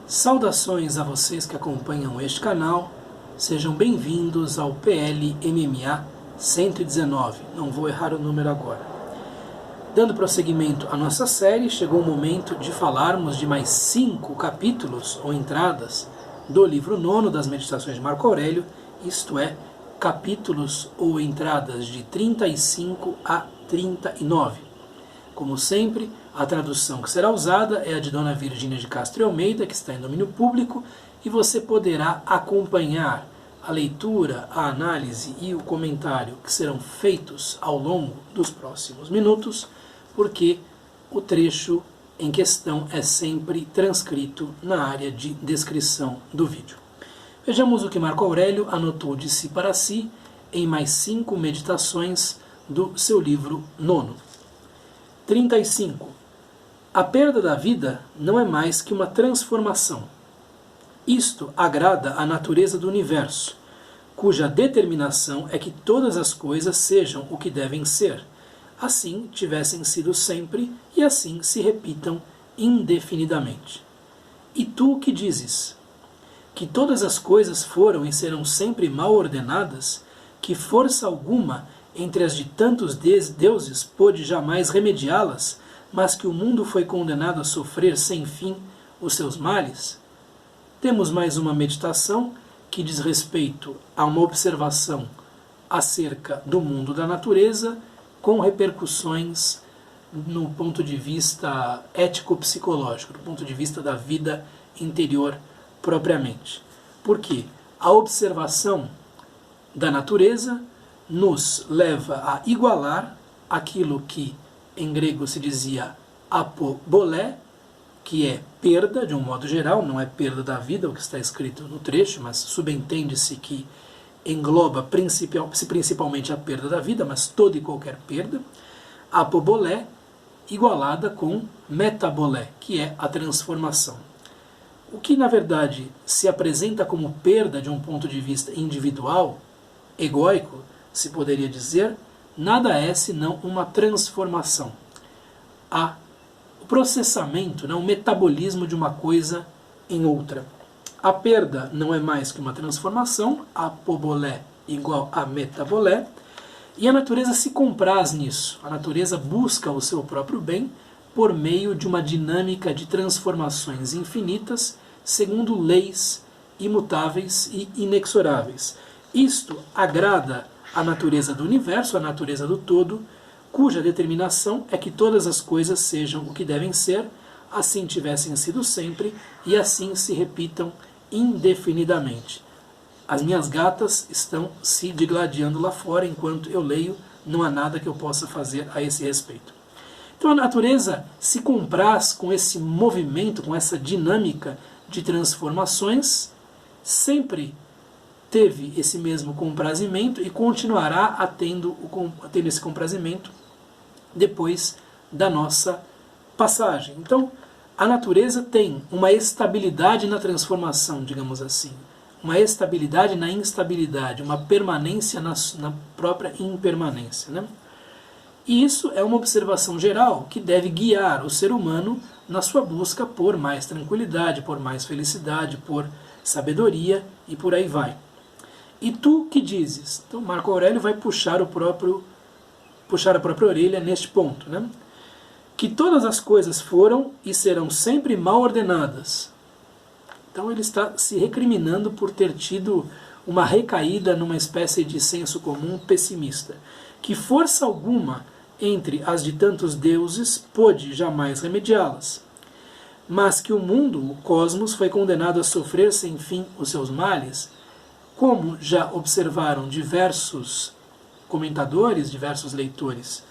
Saudações a vocês que acompanham este canal, sejam bem-vindos ao PL MMA 119, não vou errar o número agora. Dando prosseguimento à nossa série, chegou o momento de falarmos de mais 5 capítulos ou entradas do livro 9 das Meditações de Marco Aurélio, isto é, capítulos ou entradas de 35 a 39. Como sempre, a tradução que será usada é a de Dona Virgínia de Castro e Almeida, que está em domínio público, e você poderá acompanhar a leitura, a análise e o comentário que serão feitos ao longo dos próximos minutos, porque o trecho em questão é sempre transcrito na área de descrição do vídeo. Vejamos o que Marco Aurélio anotou de si para si em mais 5 meditações do seu livro 9. 35. A perda da vida não é mais que uma transformação. Isto agrada à natureza do universo, cuja determinação é que todas as coisas sejam o que devem ser, assim tivessem sido sempre e assim se repitam indefinidamente. E tu que dizes? Que todas as coisas foram e serão sempre mal ordenadas, que força alguma entre as de tantos deuses pôde jamais remediá-las, mas que o mundo foi condenado a sofrer sem fim os seus males? Temos mais uma meditação que diz respeito a uma observação acerca do mundo da natureza, com repercussões no ponto de vista ético-psicológico, do ponto de vista da vida interior propriamente. Porque a observação da natureza nos leva a igualar aquilo que em grego se dizia apobolé, que é perda de um modo geral, não é perda da vida, o que está escrito no trecho, mas subentende-se que engloba principalmente a perda da vida, mas toda e qualquer perda. Apobolé igualada com metabolé, que é a transformação. O que na verdade se apresenta como perda de um ponto de vista individual, egóico, se poderia dizer, nada é senão uma transformação. O processamento, o metabolismo de uma coisa em outra. A perda não é mais que uma transformação, apobolé igual a metabolé, e a natureza se compraz nisso. A natureza busca o seu próprio bem por meio de uma dinâmica de transformações infinitas, segundo leis imutáveis e inexoráveis. Isto agrada a natureza do universo, a natureza do todo, cuja determinação é que todas as coisas sejam o que devem ser, assim tivessem sido sempre, e assim se repitam indefinidamente. As minhas gatas estão se digladiando lá fora enquanto eu leio, não há nada que eu possa fazer a esse respeito. Então a natureza se compraz com esse movimento, com essa dinâmica de transformações, sempre teve esse mesmo comprazimento e continuará tendo esse comprazimento depois da nossa passagem. Então, a natureza tem uma estabilidade na transformação, digamos assim, uma estabilidade na instabilidade, uma permanência na própria impermanência, né? E isso é uma observação geral que deve guiar o ser humano na sua busca por mais tranquilidade, por mais felicidade, por sabedoria e por aí vai. E tu que dizes? Então Marco Aurélio vai puxar a própria orelha neste ponto, né? Que todas as coisas foram e serão sempre mal ordenadas. Então ele está se recriminando por ter tido uma recaída numa espécie de senso comum pessimista. Que força alguma entre as de tantos deuses pôde jamais remediá-las. Mas que o mundo, o cosmos, foi condenado a sofrer sem fim os seus males. Como já observaram diversos comentadores, diversos leitores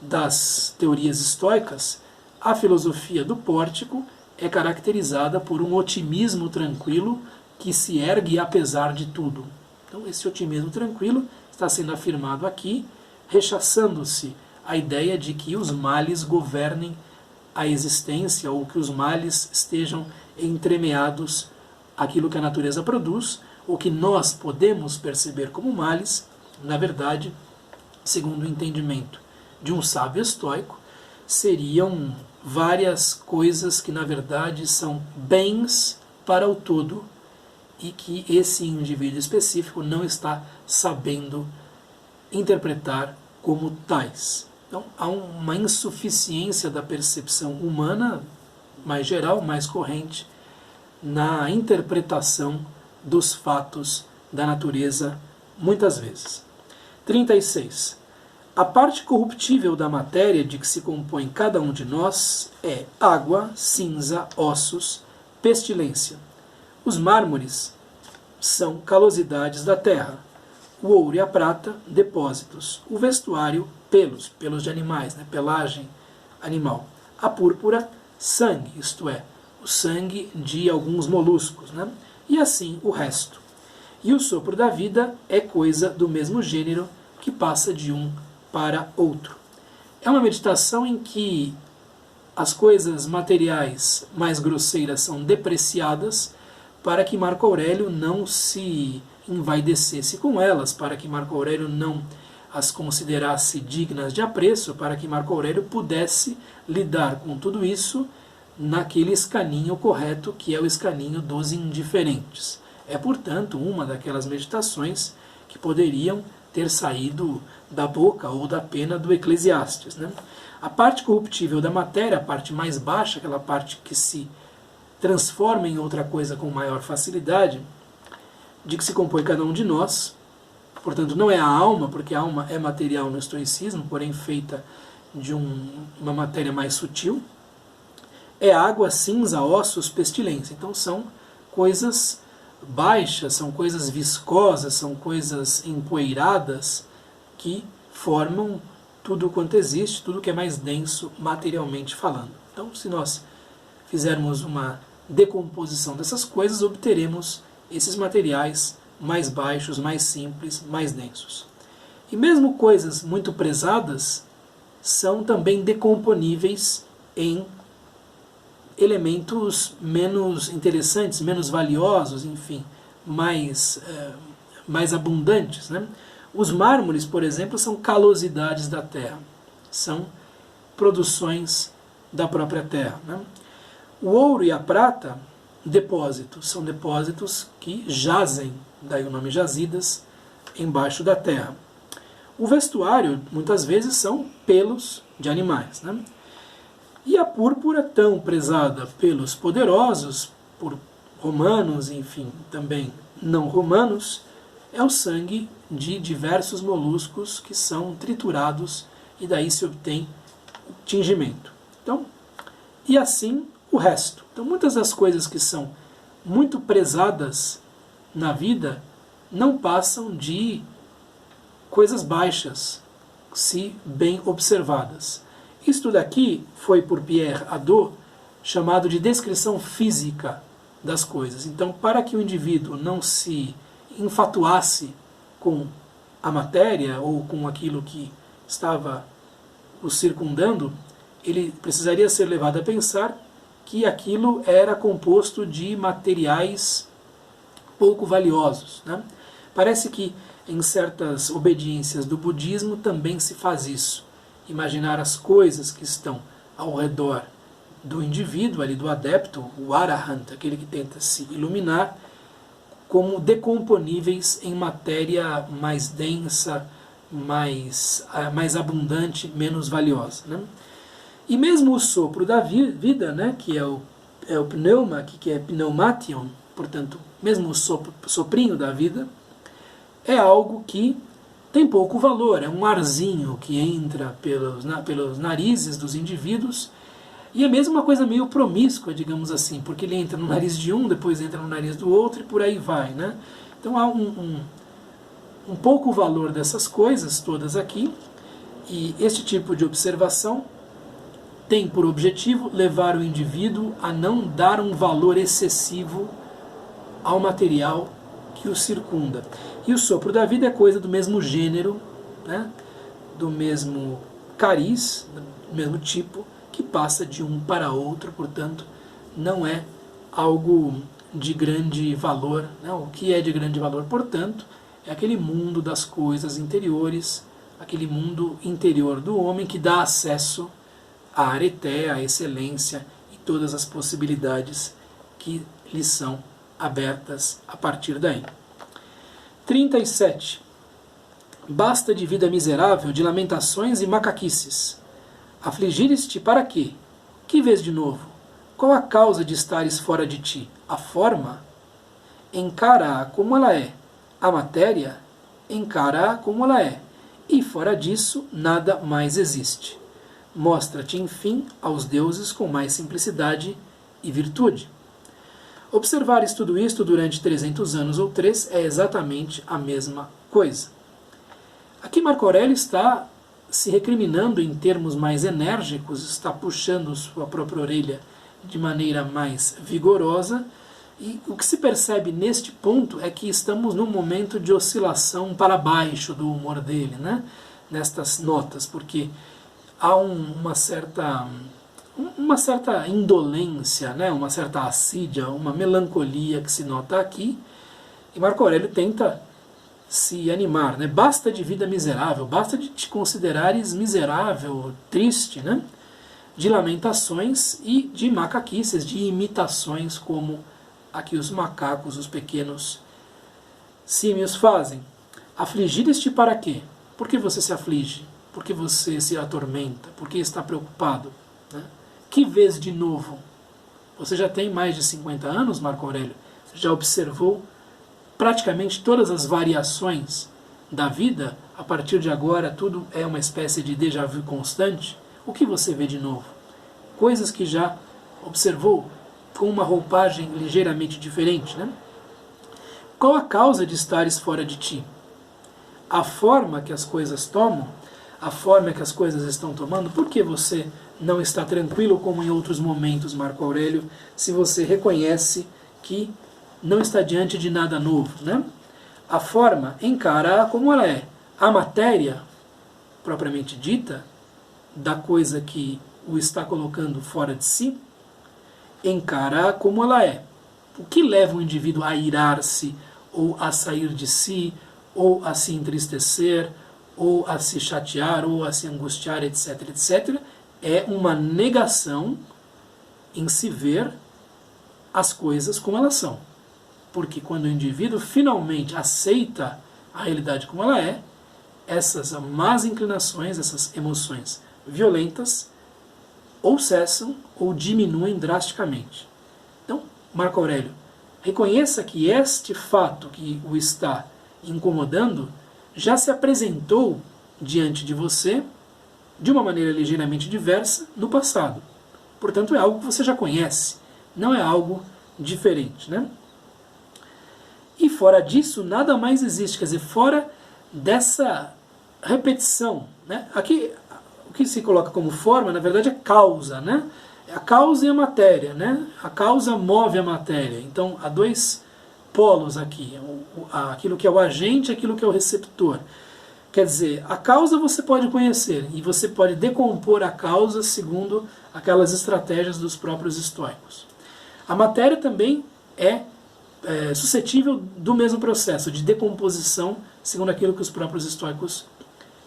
das teorias estoicas, a filosofia do pórtico é caracterizada por um otimismo tranquilo que se ergue apesar de tudo. Então esse otimismo tranquilo está sendo afirmado aqui, rechaçando-se a ideia de que os males governem a existência ou que os males estejam entremeados àquilo que a natureza produz. O que nós podemos perceber como males, na verdade, segundo o entendimento de um sábio estoico, seriam várias coisas que na verdade são bens para o todo e que esse indivíduo específico não está sabendo interpretar como tais. Então, há uma insuficiência da percepção humana, mais geral, mais corrente, na interpretação dos fatos da natureza, muitas vezes. 36. A parte corruptível da matéria de que se compõe cada um de nós é água, cinza, ossos, pestilência. Os mármores são calosidades da terra. O ouro e a prata, depósitos. O vestuário, pelos de animais, né? Pelagem animal. A púrpura, sangue, isto é, o sangue de alguns moluscos, né? E assim o resto. E o sopro da vida é coisa do mesmo gênero que passa de um para outro. É uma meditação em que as coisas materiais mais grosseiras são depreciadas para que Marco Aurélio não se envaidecesse com elas, para que Marco Aurélio não as considerasse dignas de apreço, para que Marco Aurélio pudesse lidar com tudo isso naquele escaninho correto, que é o escaninho dos indiferentes. É, portanto, uma daquelas meditações que poderiam ter saído da boca ou da pena do Eclesiastes, né? A parte corruptível da matéria, a parte mais baixa, aquela parte que se transforma em outra coisa com maior facilidade, de que se compõe cada um de nós, portanto não é a alma, porque a alma é material no estoicismo, porém feita de uma matéria mais sutil, é água, cinza, ossos, pestilência. Então são coisas baixas, são coisas viscosas, são coisas empoeiradas que formam tudo quanto existe, tudo que é mais denso materialmente falando. Então, se nós fizermos uma decomposição dessas coisas, obteremos esses materiais mais baixos, mais simples, mais densos. E mesmo coisas muito prezadas são também decomponíveis em elementos menos interessantes, menos valiosos, enfim, mais abundantes, né? Os mármores, por exemplo, são calosidades da terra, são produções da própria terra, né? O ouro e a prata, depósitos, são depósitos que jazem, daí o nome jazidas, embaixo da terra. O vestuário, muitas vezes, são pelos de animais, né? E a púrpura, tão prezada pelos poderosos, por romanos, enfim, também não romanos, é o sangue de diversos moluscos que são triturados e daí se obtém o tingimento. Então, e assim o resto. Então, muitas das coisas que são muito prezadas na vida não passam de coisas baixas, se bem observadas. Isto daqui foi por Pierre Hadot chamado de descrição física das coisas. Então, para que o indivíduo não se enfatuasse com a matéria ou com aquilo que estava o circundando, ele precisaria ser levado a pensar que aquilo era composto de materiais pouco valiosos, né? Parece que em certas obediências do budismo também se faz isso. Imaginar as coisas que estão ao redor do indivíduo, ali do adepto, o arahant, aquele que tenta se iluminar, como decomponíveis em matéria mais densa, mais abundante, menos valiosa, né? E mesmo o sopro da vida, né, que é o pneuma, que é pneumation, portanto, mesmo o soprinho da vida, é algo que tem pouco valor, é um arzinho que entra pelos narizes dos indivíduos, e é mesmo uma coisa meio promíscua, digamos assim, porque ele entra no nariz de um, depois entra no nariz do outro, e por aí vai, né? Então há um pouco valor dessas coisas todas aqui, e este tipo de observação tem por objetivo levar o indivíduo a não dar um valor excessivo ao material que o circunda. E o sopro da vida é coisa do mesmo gênero, né, do mesmo cariz, do mesmo tipo, que passa de um para outro, portanto, não é algo de grande valor. Né? O que é de grande valor, portanto, é aquele mundo das coisas interiores, aquele mundo interior do homem que dá acesso à areté, à excelência e todas as possibilidades que lhes são abertas a partir daí. 37. Basta de vida miserável, de lamentações e macaquices. Afligires-te para quê? Que vês de novo? Qual a causa de estares fora de ti? A forma? Encara-a como ela é. A matéria? Encara-a como ela é. E fora disso, nada mais existe. Mostra-te, enfim, aos deuses com mais simplicidade e virtude. Observares tudo isto durante 300 anos ou 3 é exatamente a mesma coisa. Aqui Marco Aurélio está se recriminando em termos mais enérgicos, está puxando sua própria orelha de maneira mais vigorosa, e o que se percebe neste ponto é que estamos num momento de oscilação para baixo do humor dele, né? Nestas notas, porque há uma certa indolência, né? Uma certa assídia, uma melancolia que se nota aqui, e Marco Aurélio tenta se animar, né? Basta de vida miserável, basta de te considerares miserável, triste, né? De lamentações e de macaquices, de imitações como aqui os macacos, os pequenos símios fazem. Afligires-te para quê? Por que você se aflige? Por que você se atormenta? Por que está preocupado? Né? Que vês de novo? Você já tem mais de 50 anos, Marco Aurélio? Você já observou praticamente todas as variações da vida? A partir de agora tudo é uma espécie de déjà vu constante? O que você vê de novo? Coisas que já observou com uma roupagem ligeiramente diferente, né? Qual a causa de estares fora de ti? A forma que as coisas tomam, a forma que as coisas estão tomando. Por que você não está tranquilo como em outros momentos, Marco Aurélio, se você reconhece que não está diante de nada novo, né? A forma, encara como ela é. A matéria, propriamente dita, da coisa que o está colocando fora de si, encara como ela é. O que leva o indivíduo a irar-se, ou a sair de si, ou a se entristecer, ou a se chatear, ou a se angustiar, etc., etc., é uma negação em se ver as coisas como elas são. Porque quando o indivíduo finalmente aceita a realidade como ela é, essas más inclinações, essas emoções violentas, ou cessam ou diminuem drasticamente. Então, Marco Aurélio, reconheça que este fato que o está incomodando já se apresentou diante de você de uma maneira ligeiramente diversa no passado. Portanto, é algo que você já conhece, não é algo diferente, né? E fora disso, nada mais existe, quer dizer, fora dessa repetição, né? Aqui, o que se coloca como forma, na verdade, é causa, né? A causa e a matéria, né? A causa move a matéria. Então, há dois polos aqui, aquilo que é o agente e aquilo que é o receptor. Quer dizer, a causa você pode conhecer e você pode decompor a causa segundo aquelas estratégias dos próprios estoicos. A matéria também é suscetível do mesmo processo de decomposição, segundo aquilo que os próprios estoicos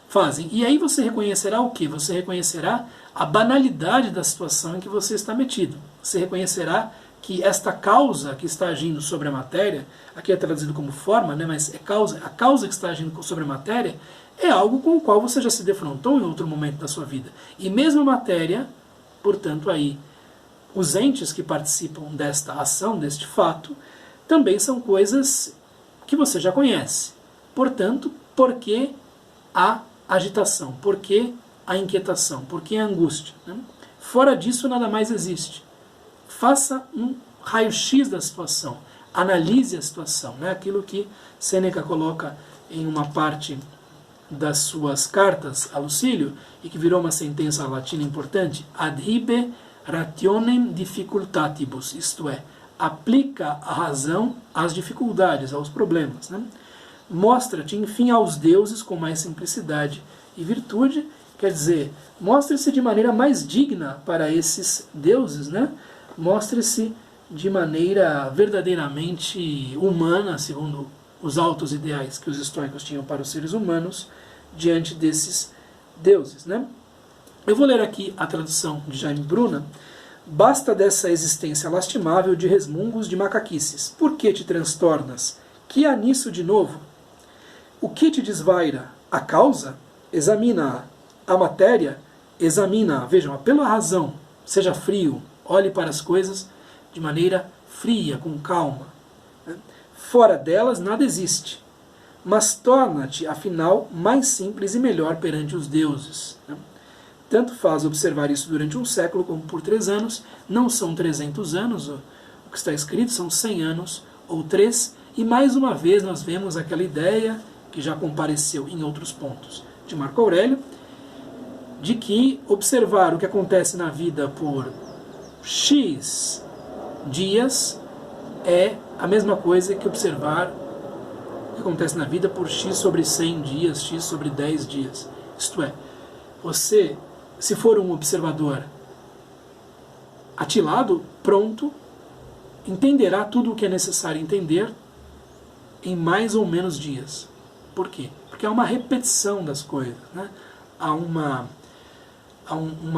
fazem. E aí você reconhecerá o quê? Você reconhecerá a banalidade da situação em que você está metido. Você reconhecerá que esta causa que está agindo sobre a matéria, aqui é traduzido como forma, né, mas a causa que está agindo sobre a matéria é algo com o qual você já se defrontou em outro momento da sua vida. E mesmo a matéria, portanto, aí, os entes que participam desta ação, deste fato, também são coisas que você já conhece. Portanto, por que a agitação? Por que a inquietação? Por que a angústia? Né? Fora disso, nada mais existe. Faça um raio-x da situação. Analise a situação. Né? Aquilo que Sêneca coloca em uma parte das suas cartas a Lucílio, e que virou uma sentença latina importante, adhibe rationem difficultatibus, isto é, aplica a razão às dificuldades, aos problemas. Né? Mostra-te, enfim, aos deuses com mais simplicidade e virtude, quer dizer, mostre-se de maneira mais digna para esses deuses, né? Mostre-se de maneira verdadeiramente humana, segundo os altos ideais que os estoicos tinham para os seres humanos, diante desses deuses. Né? Eu vou ler aqui a tradução de Jaime Bruna, Basta dessa existência lastimável de resmungos de macaquices. Por que te transtornas? Que há nisso de novo? O que te desvaira? A causa? Examina-a. A matéria? Examina-a. Vejam, pela razão, seja frio, olhe para as coisas de maneira fria, com calma. Fora delas nada existe. Mas torna-te, afinal, mais simples e melhor perante os deuses. Tanto faz observar isso durante um século como por 3 anos. Não são 300 anos o que está escrito, são 100 anos ou 3. E mais uma vez nós vemos aquela ideia, que já compareceu em outros pontos, de Marco Aurélio, de que observar o que acontece na vida por X dias é a mesma coisa que observar o que acontece na vida por X sobre 100 dias, X sobre 10 dias. Isto é, você, se for um observador atilado, pronto, entenderá tudo o que é necessário entender em mais ou menos dias. Por quê? Porque há uma repetição das coisas, né? Há uma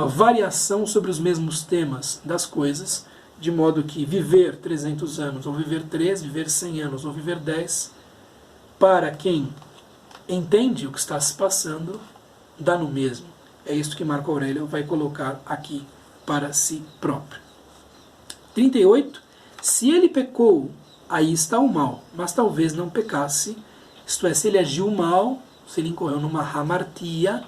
variação sobre os mesmos temas das coisas, de modo que viver 300 anos, ou viver 3, viver 100 anos, ou viver 10, para quem entende o que está se passando, dá no mesmo. É isso que Marco Aurélio vai colocar aqui para si próprio. 38. Se ele pecou, aí está o mal, mas talvez não pecasse, isto é, se ele agiu mal, se ele incorreu numa hamartia,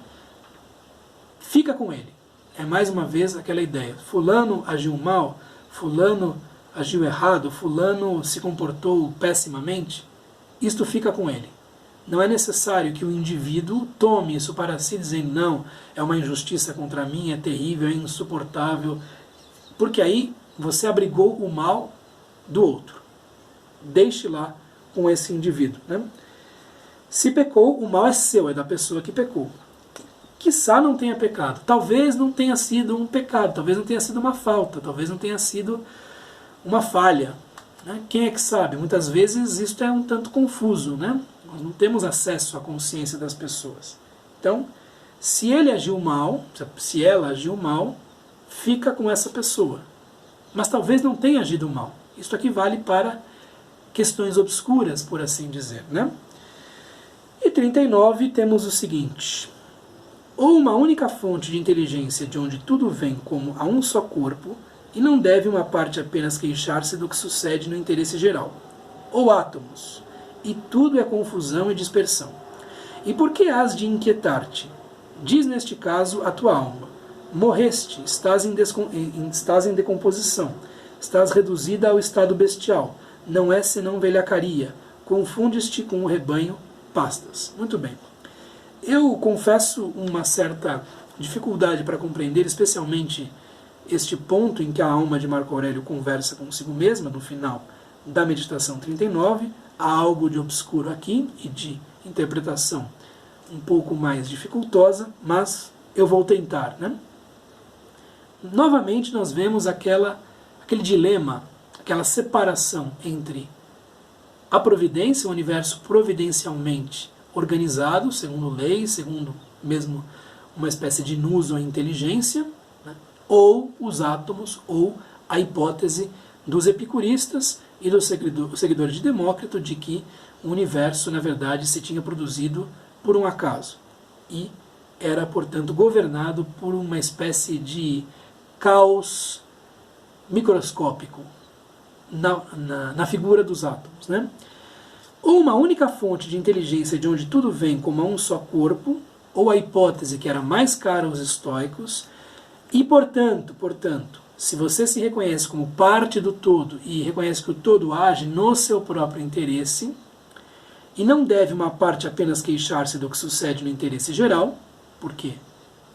fica com ele. É mais uma vez aquela ideia. Fulano agiu mal, fulano agiu errado, fulano se comportou pessimamente, isto fica com ele. Não é necessário que o indivíduo tome isso para si, dizendo, não, é uma injustiça contra mim, é terrível, é insuportável, porque aí você abrigou o mal do outro. Deixe lá com esse indivíduo, né? Se pecou, o mal é seu, é da pessoa que pecou. Quiçá não tenha pecado. Talvez não tenha sido um pecado, talvez não tenha sido uma falta, talvez não tenha sido uma falha. Né? Quem é que sabe? Muitas vezes isso é um tanto confuso, né? Nós não temos acesso à consciência das pessoas. Então, se ele agiu mal, se ela agiu mal, fica com essa pessoa. Mas talvez não tenha agido mal. Isso aqui vale para questões obscuras, por assim dizer, né? E 39 temos o seguinte: ou uma única fonte de inteligência de onde tudo vem como a um só corpo, e não deve uma parte apenas queixar-se do que sucede no interesse geral, ou átomos, e tudo é confusão e dispersão. E por que has de inquietar-te? Diz neste caso a tua alma: morreste, estás em decomposição, estás reduzida ao estado bestial, não é senão velhacaria, confundes-te com o rebanho, pastas. Muito bem. Eu confesso uma certa dificuldade para compreender, especialmente este ponto em que a alma de Marco Aurélio conversa consigo mesma, no final da meditação 39. Há algo de obscuro aqui e de interpretação um pouco mais dificultosa, mas eu vou tentar, né? Novamente nós vemos aquele dilema, aquela separação entre a providência, o universo providencialmente organizado, segundo leis, segundo mesmo uma espécie de nous ou inteligência, né? Ou os átomos, ou a hipótese dos epicuristas e dos seguidores de Demócrito de que o universo, na verdade, se tinha produzido por um acaso e era, portanto, governado por uma espécie de caos microscópico na figura dos átomos, né? Ou uma única fonte de inteligência de onde tudo vem como a um só corpo, ou a hipótese que era mais cara aos estoicos, e, portanto, se você se reconhece como parte do todo e reconhece que o todo age no seu próprio interesse, e não deve uma parte apenas queixar-se do que sucede no interesse geral, porque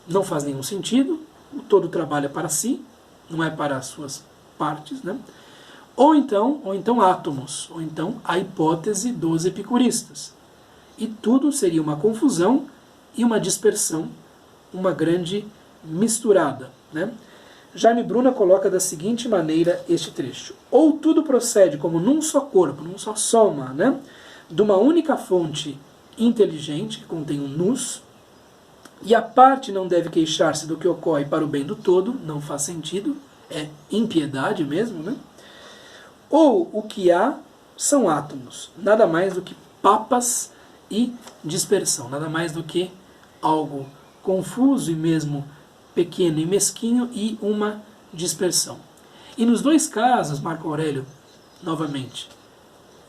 não faz nenhum sentido, o todo trabalha para si, não é para as suas partes, né? Ou então átomos, ou então a hipótese dos epicuristas. E tudo seria uma confusão e uma dispersão, uma grande misturada, né? Jaime Bruna coloca da seguinte maneira este trecho: ou tudo procede como num só corpo, num só soma, né? De uma única fonte inteligente, que contém um nous, e a parte não deve queixar-se do que ocorre para o bem do todo, não faz sentido, é impiedade mesmo, né? Ou o que há são átomos, nada mais do que papas e dispersão, nada mais do que algo confuso e mesmo pequeno e mesquinho e uma dispersão. E nos dois casos, Marco Aurélio, novamente,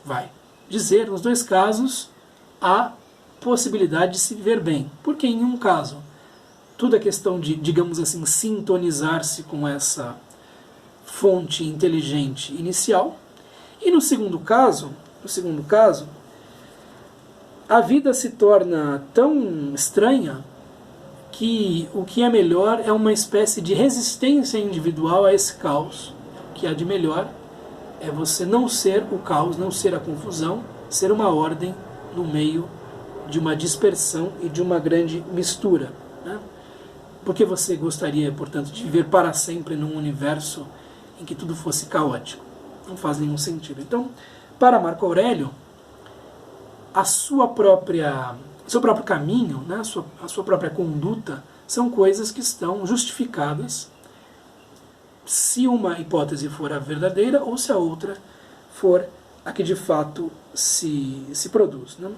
vai dizer, nos dois casos, há possibilidade de se viver bem, porque em um caso, tudo é questão de, digamos assim, sintonizar-se com essa fonte inteligente inicial, e no segundo caso, a vida se torna tão estranha que o que é melhor é uma espécie de resistência individual a esse caos. O que há de melhor é você não ser o caos, não ser a confusão, ser uma ordem no meio de uma dispersão e de uma grande mistura, né? Porque você gostaria, portanto, de viver para sempre num universo em que tudo fosse caótico? Não faz nenhum sentido. Então, para Marco Aurélio, seu próprio caminho, né, a sua própria conduta, são coisas que estão justificadas se uma hipótese for a verdadeira ou se a outra for a que de fato se produz, né?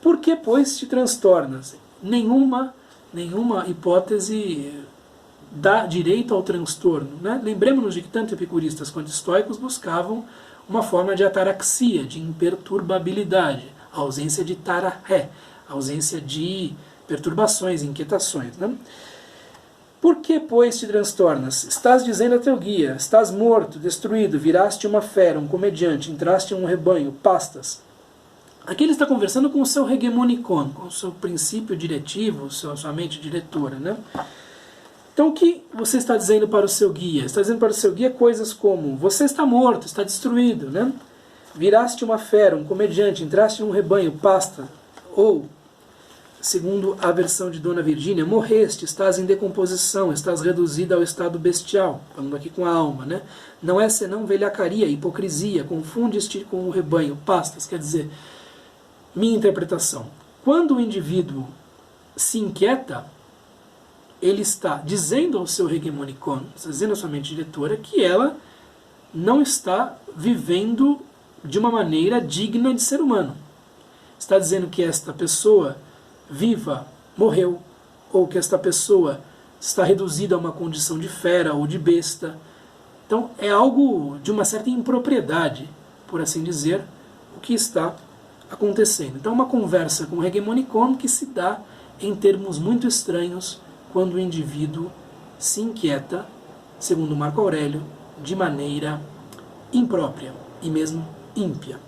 Por que, pois, te transtornas? Nenhuma hipótese dá direito ao transtorno, né? Lembremos-nos de que tanto epicuristas quanto estoicos buscavam uma forma de ataraxia, de imperturbabilidade, a ausência de tarahé, a ausência de perturbações, inquietações, né? Por que, pois, te transtornas? Estás dizendo a teu guia, estás morto, destruído, viraste uma fera, um comediante, entraste em um rebanho, pastas. Aqui ele está conversando com o seu hegemonicon, com o seu princípio diretivo, sua mente diretora, né? Então o que você está dizendo para o seu guia? Está dizendo para o seu guia coisas como: você está morto, está destruído, né? Viraste uma fera, um comediante, entraste em um rebanho, pasta. Ou, segundo a versão de Dona Virgínia, morreste, estás em decomposição, estás reduzida ao estado bestial, falando aqui com a alma, né? Não é senão velhacaria, hipocrisia, confundes-te com o rebanho, pastas. Quer dizer, minha interpretação, quando o indivíduo se inquieta, ele está dizendo ao seu hegemonicon, está dizendo à sua mente diretora, que ela não está vivendo de uma maneira digna de ser humano. Está dizendo que esta pessoa viva morreu, ou que esta pessoa está reduzida a uma condição de fera ou de besta. Então é algo de uma certa impropriedade, por assim dizer, o que está acontecendo. Então uma conversa com o hegemonicon que se dá em termos muito estranhos quando o indivíduo se inquieta, segundo Marco Aurélio, de maneira imprópria e mesmo ímpia.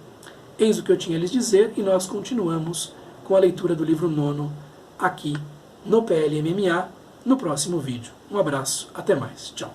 Eis o que eu tinha a lhes dizer, e nós continuamos com a leitura do livro 9 aqui no PL MMA no próximo vídeo. Um abraço, até mais, tchau.